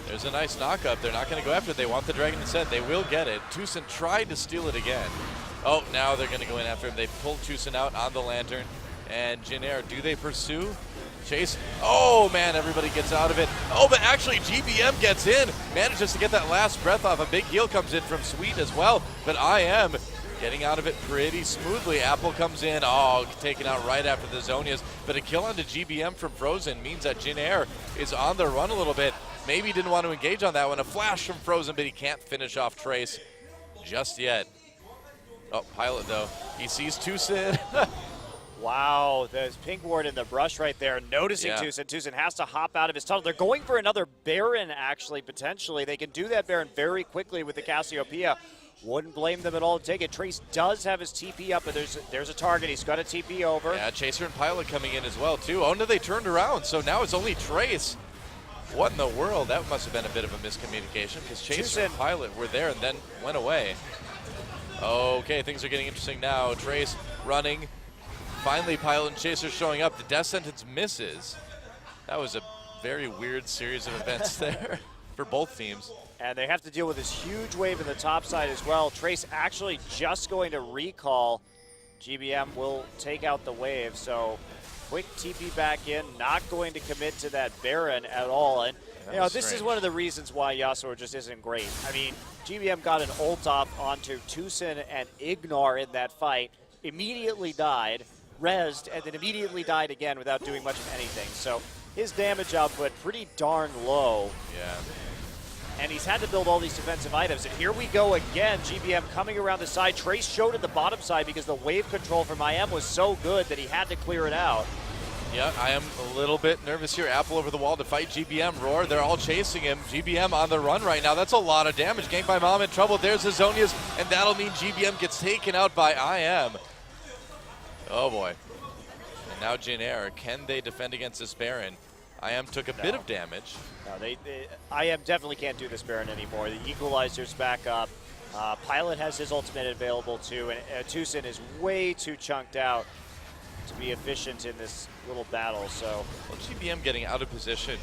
There's a nice knock-up. They're not going to go after it. They want the Dragon instead. They will get it. Tucson tried to steal it again. Oh, now they're going to go in after him. They pulled Tucson out on the Lantern. And Jin, do they pursue? Chase. Oh, man, everybody gets out of it. Oh, but actually GBM gets in. Manages to get that last breath off. A big heal comes in from Sweet as well. But I am getting out of it pretty smoothly. Apple comes in. Oh, taken out right after the Zonias. But a kill onto GBM from Frozen means that Jin is on the run a little bit. Maybe didn't want to engage on that one. A flash from Frozen, but he can't finish off Trace just yet. Oh, Pilot, though. He sees Tucson.
Wow, there's Pink Ward in the brush right there, noticing Tucson. Tucson has to hop out of his tunnel. They're going for another Baron, actually, potentially. They can do that Baron very quickly with the Cassiopeia. Wouldn't blame them at all to take it. Trace does have his TP up, but there's a target. He's got a TP over.
Yeah, Chaser and Pilot coming in as well, too. Oh, no, they turned around, so now it's only Trace. What in the world? That must have been a bit of a miscommunication, because Chaser and Pilot were there and then went away. Okay, things are getting interesting now. Trace running. Finally, Pilot and Chaser showing up. The death sentence misses. That was a very weird series of events there for both teams.
And they have to deal with this huge wave in the top side as well. Trace actually just going to recall. GBM will take out the wave. So quick TP back in, not going to commit to that Baron at all. And you know, this is one of the reasons why Yasuo just isn't great. I mean, GBM got an ult off onto Tucson and Ignar in that fight, immediately died, rezzed, and then immediately died again without doing much of anything. So his damage output pretty darn low.
Yeah.
And he's had to build all these defensive items. And here we go again, GBM coming around the side. Trace showed at the bottom side because the wave control from IM was so good that he had to clear it out.
Yeah, I am a little bit nervous here. Apple over the wall to fight GBM. Roar, they're all chasing him. GBM on the run right now. That's a lot of damage. Ganked by Mom in trouble. There's the Zonias, and that'll mean GBM gets taken out by IM. Oh boy. And now Jin Air. Can they defend against this Baron? IM took a bit of damage.
No, IM definitely can't do this Baron anymore. The Equalizer's back up. Pilot has his ultimate available too, and Tucson is way too chunked out to be efficient in this little battle. So,
well, GBM getting out of position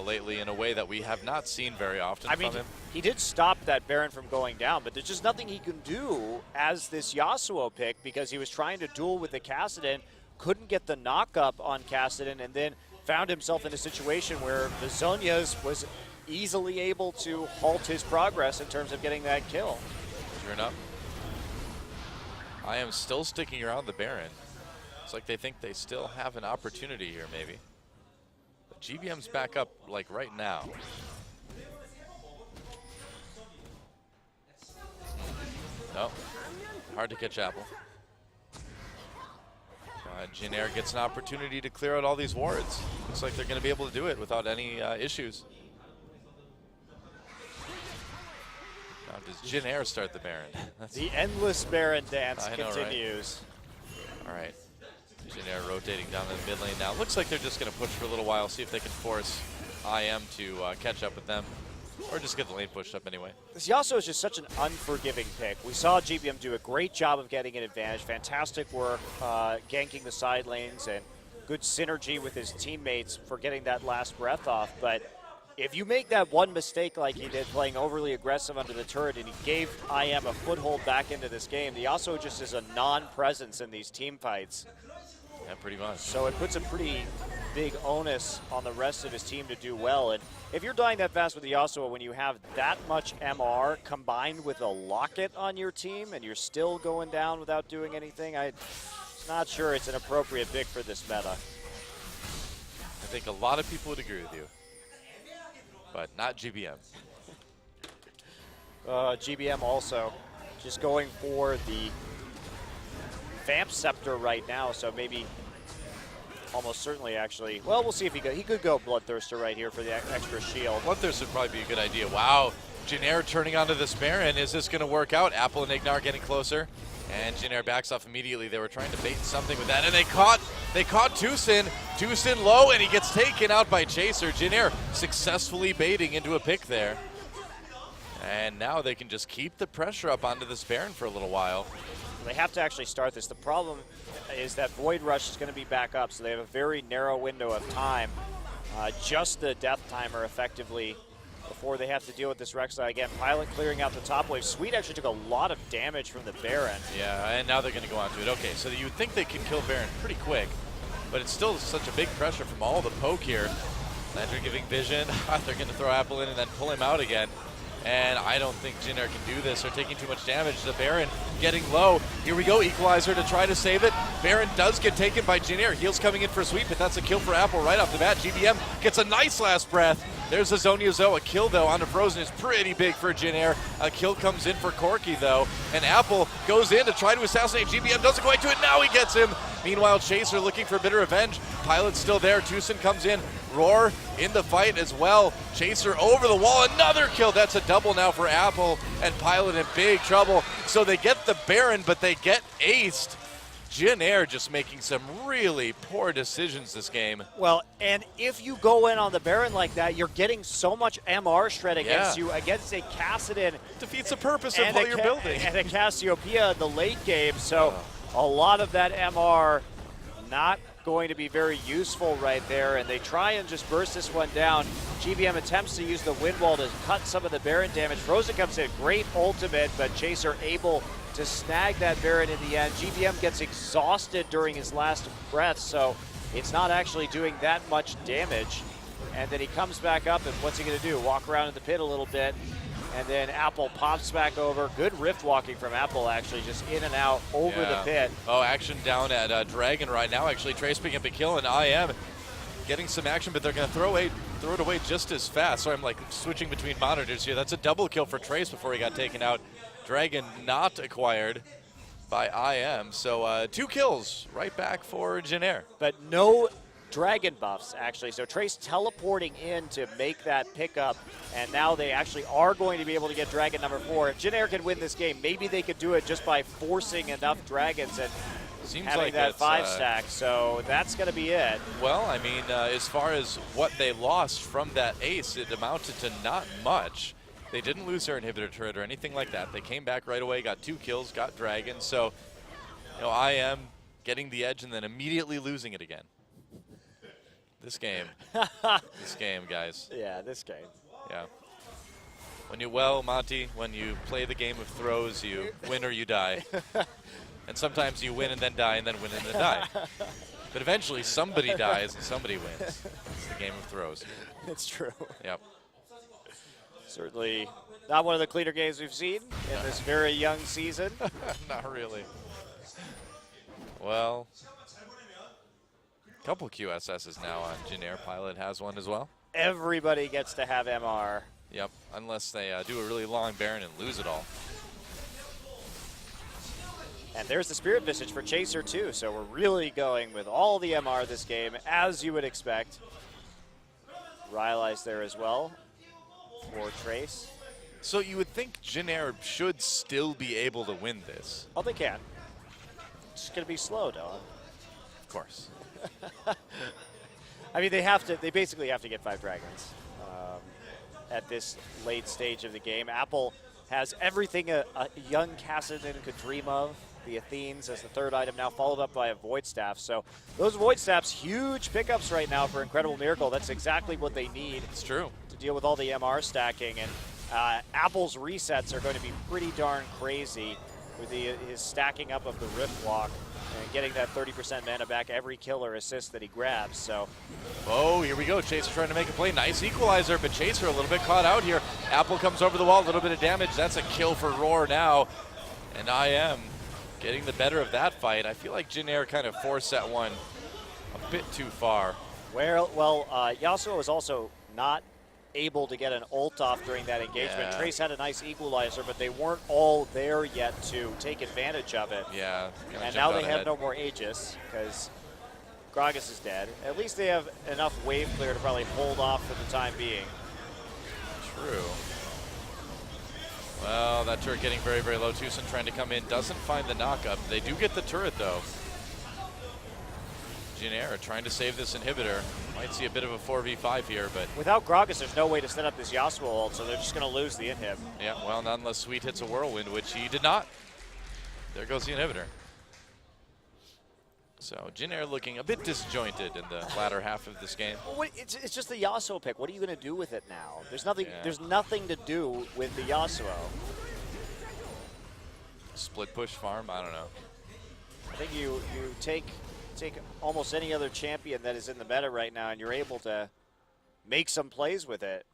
lately in a way that we have not seen very often from him.
He did stop that Baron from going down, but there's just nothing he can do as this Yasuo pick because he was trying to duel with the Kassadin, couldn't get the knock-up on Kassadin, and then found himself in a situation where the Zonias was easily able to halt his progress in terms of getting that kill.
Sure enough. I am still sticking around the Baron. It's like they think they still have an opportunity here, maybe. But GBM's back up, like, right now. No. Hard to catch Apple. Jin Air gets an opportunity to clear out all these wards. Looks like they're going to be able to do it without any issues. Now, does Jin Air start the Baron?
The endless Baron dance
Right?
continues.
All right. Jin Air rotating down the mid lane now. Looks like they're just going to push for a little while, see if they can force IM to catch up with them. Or just get the lane pushed up anyway.
This Yasuo is just such an unforgiving pick. We saw GBM do a great job of getting an advantage. Fantastic work ganking the side lanes and good synergy with his teammates for getting that last breath off. But if you make that one mistake like he did, playing overly aggressive under the turret, and he gave IM a foothold back into this game, the Yasuo just is a non-presence in these team fights.
Yeah, pretty much.
So it puts a pretty big onus on the rest of his team to do well. And if you're dying that fast with the Yasuo, when you have that much MR combined with a locket on your team and you're still going down without doing anything, I'm not sure it's an appropriate pick for this meta.
I think a lot of people would agree with you. but not GBM.
GBM also just going for the Vamp Scepter right now, so maybe almost certainly actually. Well, we'll see if he could go Bloodthirster right here for the extra shield.
Bloodthirster would probably be a good idea. Wow, Janair turning onto this Baron. Is this going to work out? Apple and Ignar getting closer, and Janair backs off immediately. They were trying to bait something with that, and they caught Tucson. Tucson low, and he gets taken out by Chaser. Janair successfully baiting into a pick there. And now they can just keep the pressure up onto this Baron for a little while.
They have to actually start this. The problem is that Void Rush is going to be back up, so they have a very narrow window of time. Just the death timer effectively before they have to deal with this Rek'Sai. Again, Pilot clearing out the top wave. Sweet actually took a lot of damage from the Baron.
Yeah, and now they're going to go onto it. Okay, so you would think they can kill Baron pretty quick, but it's still such a big pressure from all the poke here. Landry giving vision. They're going to throw Apple in and then pull him out again. And I don't think Jinair can do this. They're taking too much damage. The Baron getting low. Here we go, Equalizer to try to save it. Baron does get taken by Jinair. Heals coming in for a sweep, but that's a kill for Apple right off the bat. GBM gets a nice last breath. There's a Zonia Zo. A kill, though, on the Frozen is pretty big for Jinair. A kill comes in for Corki, though. And Apple goes in to try to assassinate GBM. Doesn't quite do it. Now he gets him. Meanwhile, Chaser looking for a bit of revenge. Pilot's still there. Tucson comes in. Roar in the fight as well. Chaser over the wall. Another kill. That's a double now for Apple. And Pilot in big trouble. So they get the Baron, but they get aced. Jinair just making some really poor decisions this game.
Well, and if you go in on the Baron like that, you're getting so much MR shred against you against a Kassadin.
Defeats the purpose of what you're building.
And a Cassiopeia in the late game. So a lot of that MR not going to be very useful right there, and they try and just burst this one down. GBM attempts to use the wind wall to cut some of the Baron damage. Frozen comes in, great ultimate, but Chaser able to snag that Baron in the end. GBM gets exhausted during his last breath, so it's not actually doing that much damage. And then he comes back up, and what's he gonna do? Walk around in the pit a little bit, and then Apple pops back over. Good rift walking from Apple, actually, just in and out over the pit.
Oh, action down at Dragon right now. Actually, Trace picking up a kill, and IM getting some action, but they're going to throw it away just as fast. So I'm like switching between monitors here. That's a double kill for Trace before he got taken out. Dragon not acquired by IM. So 2 kills right back for Jinair.
But no Dragon buffs, actually. So Trace teleporting in to make that pickup, and now they actually are going to be able to get Dragon number 4. If Jinair can win this game, maybe they could do it just by forcing enough Dragons and having like that 5-stack. So that's going to be it.
Well, I mean, as far as what they lost from that ace, it amounted to not much. They didn't lose their inhibitor turret or anything like that. They came back right away, got 2 kills, got Dragon. So, you know, IM getting the edge and then immediately losing it again. This game. This game, guys.
Yeah, this game.
Yeah. Monty, when you play the game of throws, you win or you die. And sometimes you win and then die and then win and then die. But eventually somebody dies and somebody wins. It's the game of throws.
It's true.
Yep.
Certainly not one of the cleaner games we've seen in this very young season.
Not really. Well, couple QSSs now on Jinair. Pilot has one as well.
Everybody gets to have MR.
Yep, unless they do a really long Baron and lose it all.
And there's the Spirit Visage for Chaser too, so we're really going with all the MR this game, as you would expect. Rylai's there as well for Trace.
So you would think Jinair should still be able to win this.
Oh, they can. It's just going to be slow, Don.
Of course.
I mean, they basically have to get 5 Dragons at this late stage of the game. Apple has everything a young Kassadin could dream of. The Athenes as the 3rd item now, followed up by a Void Staff. So those Void Staffs, huge pickups right now for Incredible Miracle. That's exactly what they need.
It's true. To
deal with all the MR stacking. And Apple's resets are going to be pretty darn crazy with his stacking up of the Rift Walk and getting that 30% mana back every kill or assist that he grabs. So,
oh, here we go. Chaser trying to make a play. Nice equalizer, but Chaser a little bit caught out here. Apple comes over the wall, a little bit of damage. That's a kill for Roar now. And IM getting the better of that fight. I feel like Jinair kind of forced that one a bit too far.
Well, Yasuo is also not able to get an ult off during that engagement.
Yeah.
Trace had a nice equalizer, but they weren't all there yet to take advantage of it.
Yeah.
And now they have no more Aegis because Gragas is dead. At least they have enough wave clear to probably hold off for the time being.
True. Well, that turret getting very, very low. Tucson trying to come in, doesn't find the knock-up. They do get the turret, though. Jin trying to save this inhibitor. Might see a bit of a 4v5 here, but...
Without Gragas, there's no way to set up this Yasuo ult, so they're just going to lose the inhib.
Yeah, well, not unless Sweet hits a whirlwind, which he did not. There goes the inhibitor. So Jin looking a bit disjointed in the latter half of this game.
Well, it's just the Yasuo pick. What are you going to do with it now? There's nothing. Yeah. There's nothing to do with the Yasuo.
Split push farm. I don't know.
I think you take almost any other champion that is in the meta right now, and you're able to make some plays with it.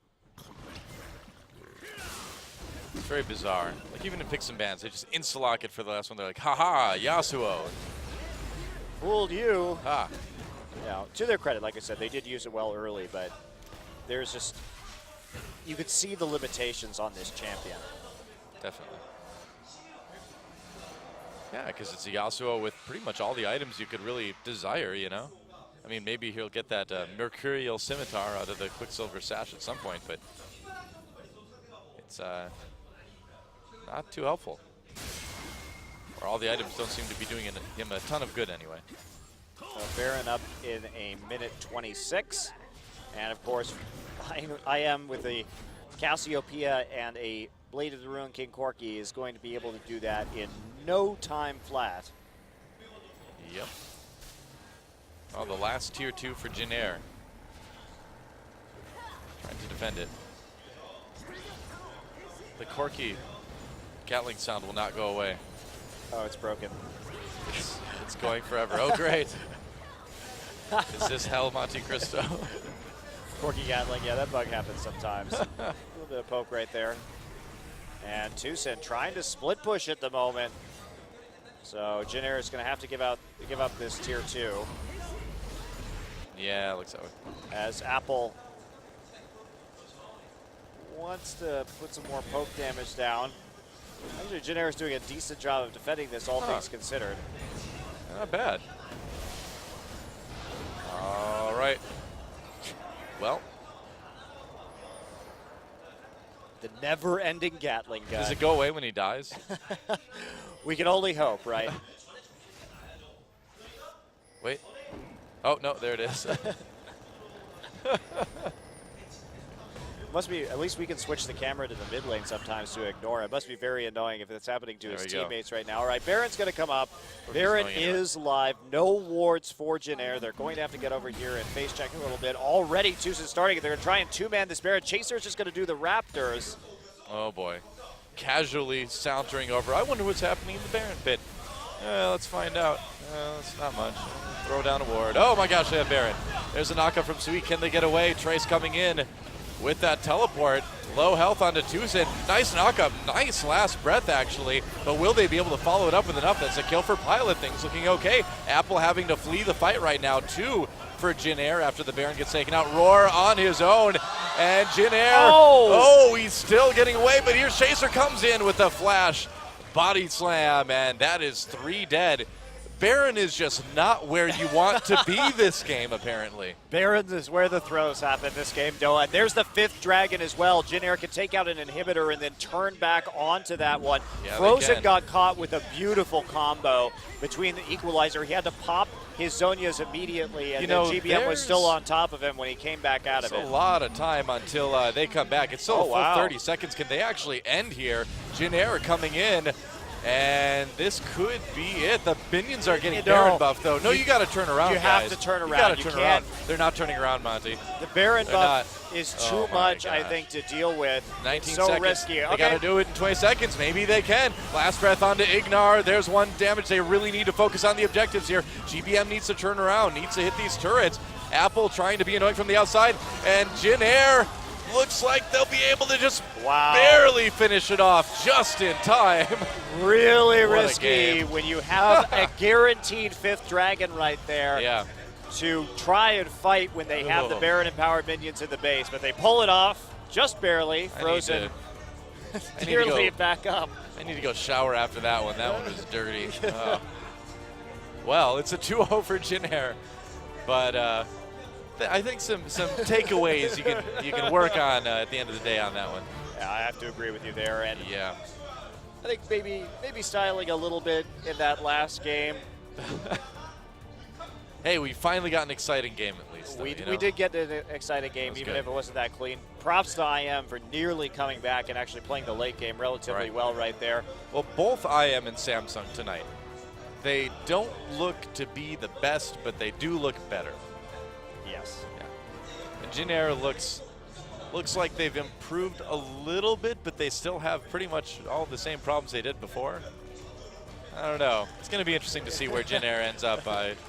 It's very bizarre. Like even in picks and bans, they just insta-lock it for the last one. They're like, haha, Yasuo.
Fooled you.
Ah.
Now, to their credit, like I said, they did use it well early, but there's just, you could see the limitations on this champion.
Definitely. Yeah, because it's a Yasuo with pretty much all the items you could really desire, you know? I mean, maybe he'll get that Mercurial Scimitar out of the Quicksilver Sash at some point, but it's not too helpful. Or all the items don't seem to be doing him a ton of good anyway.
So Baron up in a minute 26. And of course, I am with the Cassiopeia and a Blade of the Ruin King Corki is going to be able to do that in no time flat.
Yep. Oh, the last tier 2 for Jin Trying to defend it. The Corki Gatling sound will not go away.
Oh, it's broken.
It's going forever. Oh, great. Is this hell, Monte Cristo?
Corki Gatling, yeah, that bug happens sometimes. A little bit of poke right there. And Tucson trying to split push at the moment. So Jin is going to have to give up this tier 2.
Yeah, it looks that way.
As Apple wants to put some more poke damage down. Actually, Jin is doing a decent job of defending this, all things considered.
Not bad. All right. Well.
The never-ending Gatling gun.
Does it go away when he dies?
We can only hope, right?
Wait. Oh, no, there it is.
Must be, at least we can switch the camera to the mid lane sometimes to ignore it. Must be very annoying if it's happening to his teammates right now. All right, Baron's going to come up. Baron is live. No wards for Jin They're going to have to get over here and face check a little bit. Already, Tucson starting. They're going to try and two-man this Baron. Chaser's just going to do the Raptors.
Oh, boy. Casually sauntering over. I wonder what's happening in the Baron pit. Let's find out. It's not much. Throw down a ward. Oh, my gosh, they have Baron. There's a knockup from Sweet. Can they get away? Trace coming in with that teleport. Low health onto Tucson. Nice knockup. Nice last breath, actually. But will they be able to follow it up with enough? That's a kill for Pilot. Things looking okay. Apple having to flee the fight right now. 2 for Jin after the Baron gets taken out. Roar on his own. And Jin oh, he's still getting away. But here's Chaser comes in with a flash. Body slam. And that is 3 dead. Baron is just not where you want to be this game, apparently.
Baron is where the throws happen this game, Doa. And there's the 5th dragon as well. Jin can take out an inhibitor and then turn back onto that one.
Yeah,
Frozen got caught with a beautiful combo between the equalizer. He had to pop his Zonias immediately, and then GBM was still on top of him when he came back out of it.
It's a lot of time until they come back. It's still a full 30 seconds. Can they actually end here? Jin coming in. And this could be it. The minions are getting Baron buff, though. No, you got to turn around,
You have to turn around.
You got to turn around. They're not turning around, Monty.
The Baron buff is too much, I think, to deal with.
19
so
seconds.
Risky.
They got to do it in 20 seconds. Maybe they can. Last breath onto Ignar. There's 1 damage. They really need to focus on the objectives here. GBM needs to turn around, needs to hit these turrets. Apple trying to be annoying from the outside. And Jin looks like they'll be able to just barely finish it off just in time.
Really risky when you have a guaranteed 5th dragon right there.
Yeah.
to try and fight when they have the Baron empowered minions in the base, but they pull it off just barely. Frozen nearly back up.
I need to go shower after that one. That one was dirty. Well, it's a 2-0 for Jinair, but I think some takeaways you can work on at the end of the day on that one.
Yeah, I have to agree with you there, and
yeah,
I think maybe styling a little bit in that last game.
Hey, we finally got an exciting game at least. Though,
we did get an exciting game, even if it wasn't that clean. Props to IM for nearly coming back and actually playing the late game relatively well right there.
Well, both IM and Samsung tonight, they don't look to be the best, but they do look better.
Yes.
Yeah. And Jinair looks like they've improved a little bit, but they still have pretty much all the same problems they did before. I don't know. It's going to be interesting to see where Jinair ends up by